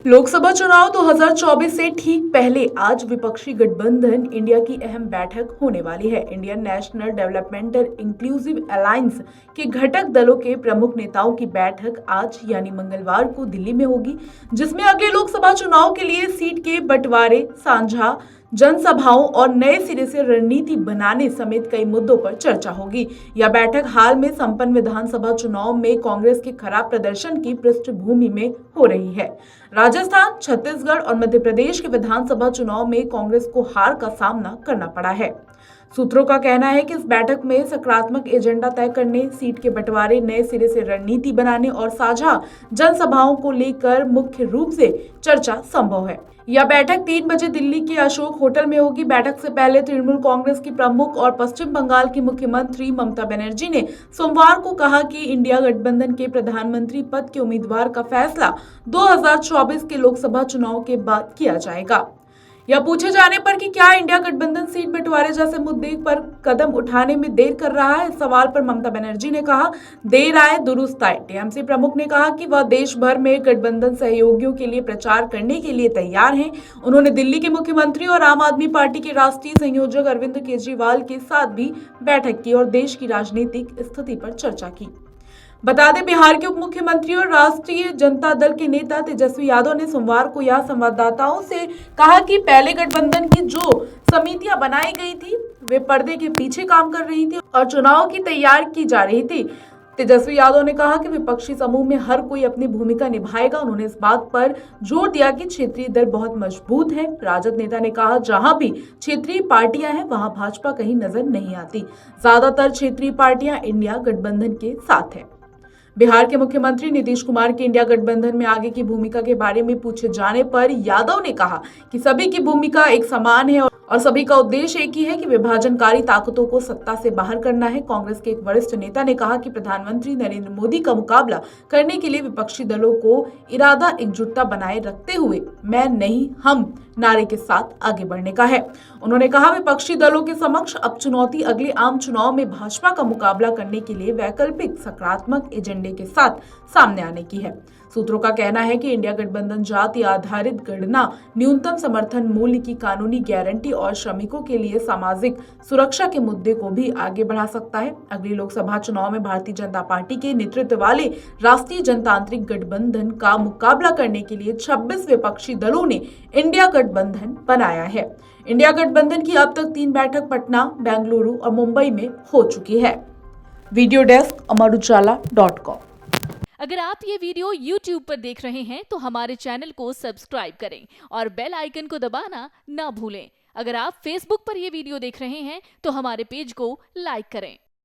लोकसभा चुनाव 2024 से ठीक पहले आज विपक्षी गठबंधन इंडिया की अहम बैठक होने वाली है। Indian national developmental inclusive alliance के घटक दलों के प्रमुख नेताओं की बैठक आज यानी मंगलवार को दिल्ली में होगी, जिसमें अगले लोकसभा चुनाव के लिए सीट के बंटवारे, साझा जनसभाओं और नए सिरे से रणनीति बनाने समेत कई मुद्दों पर चर्चा होगी। यह बैठक हाल में संपन्न विधानसभा चुनाव में कांग्रेस के खराब प्रदर्शन की पृष्ठभूमि में हो रही है। राजस्थान, छत्तीसगढ़ और मध्य प्रदेश के विधानसभा चुनाव में कांग्रेस को हार का सामना करना पड़ा है। सूत्रों का कहना है कि इस बैठक में सकारात्मक एजेंडा तय करने, सीट के बंटवारे, नए सिरे से रणनीति बनाने और साझा जनसभाओं को लेकर मुख्य रूप से चर्चा संभव है। यह बैठक 3 बजे दिल्ली के अशोक होटल में होगी। बैठक से पहले तृणमूल कांग्रेस की प्रमुख और पश्चिम बंगाल की मुख्यमंत्री ममता बनर्जी ने सोमवार को कहा कि इंडिया गठबंधन के प्रधानमंत्री पद के उम्मीदवार का फैसला 2024 के लोकसभा चुनाव के बाद किया जाएगा। यह पूछे जाने पर कि क्या इंडिया गठबंधन सीट बंटवारे जैसे मुद्दे पर कदम उठाने में देर कर रहा है, इस सवाल पर ममता बनर्जी ने कहा, देर आए दुरुस्त आए। टीएमसी प्रमुख ने कहा कि वह देश भर में गठबंधन सहयोगियों के लिए प्रचार करने के लिए तैयार हैं। उन्होंने दिल्ली के मुख्यमंत्री और आम आदमी पार्टी के राष्ट्रीय संयोजक अरविंद केजरीवाल के साथ भी बैठक की और देश की राजनीतिक स्थिति पर चर्चा की। बता दें, बिहार के उप मुख्यमंत्री और राष्ट्रीय जनता दल के नेता तेजस्वी यादव ने सोमवार को यह संवाददाताओं से कहा कि पहले गठबंधन की जो समितियां बनाई गई थी वे पर्दे के पीछे काम कर रही थी और चुनाव की तैयारी की जा रही थी। तेजस्वी यादव ने कहा कि विपक्षी समूह में हर कोई अपनी भूमिका निभाएगा। उन्होंने इस बात पर जोर दिया कि क्षेत्रीय दल बहुत मजबूत है। राजद नेता ने कहा, जहां भी क्षेत्रीय पार्टियां हैं वहां भाजपा कहीं नजर नहीं आती। ज्यादातर क्षेत्रीय पार्टियां इंडिया गठबंधन के साथ है। बिहार के मुख्यमंत्री नीतीश कुमार की इंडिया गठबंधन में आगे की भूमिका के बारे में पूछे जाने पर यादव ने कहा कि सभी की भूमिका एक समान है और सभी का उद्देश्य एक ही है कि विभाजनकारी ताकतों को सत्ता से बाहर करना है। कांग्रेस के एक वरिष्ठ नेता ने कहा कि प्रधानमंत्री नरेंद्र मोदी का मुकाबला करने के लिए विपक्षी दलों को इरादा एकजुटता बनाए रखते हुए मैं नहीं हम नारे के साथ आगे बढ़ने का है। उन्होंने कहा, विपक्षी दलों के समक्ष अब चुनौती अगले आम चुनाव में भाजपा का मुकाबला करने के लिए वैकल्पिक सकारात्मक एजेंडे के साथ सामने आने की है। सूत्रों का कहना है कि इंडिया गठबंधन जाति आधारित गणना, न्यूनतम समर्थन मूल्य की कानूनी गारंटी और श्रमिकों के लिए सामाजिक सुरक्षा के मुद्दे को भी आगे बढ़ा सकता है। अगले लोकसभा चुनाव में भारतीय जनता पार्टी के नेतृत्व वाले राष्ट्रीय जनतांत्रिक गठबंधन का मुकाबला करने के लिए 26 विपक्षी दलों ने इंडिया गठबंधन बनाया है। इंडिया गठबंधन की अब तक 3 बैठक पटना, बेंगलुरु और मुंबई में हो चुकी है। Video desk amarujala.com। अगर आप ये वीडियो YouTube पर देख रहे हैं तो हमारे चैनल को सब्सक्राइब करें और बेल आइकन को दबाना ना भूलें। अगर आप Facebook पर ये वीडियो देख रहे हैं तो हमारे पेज को लाइक करें।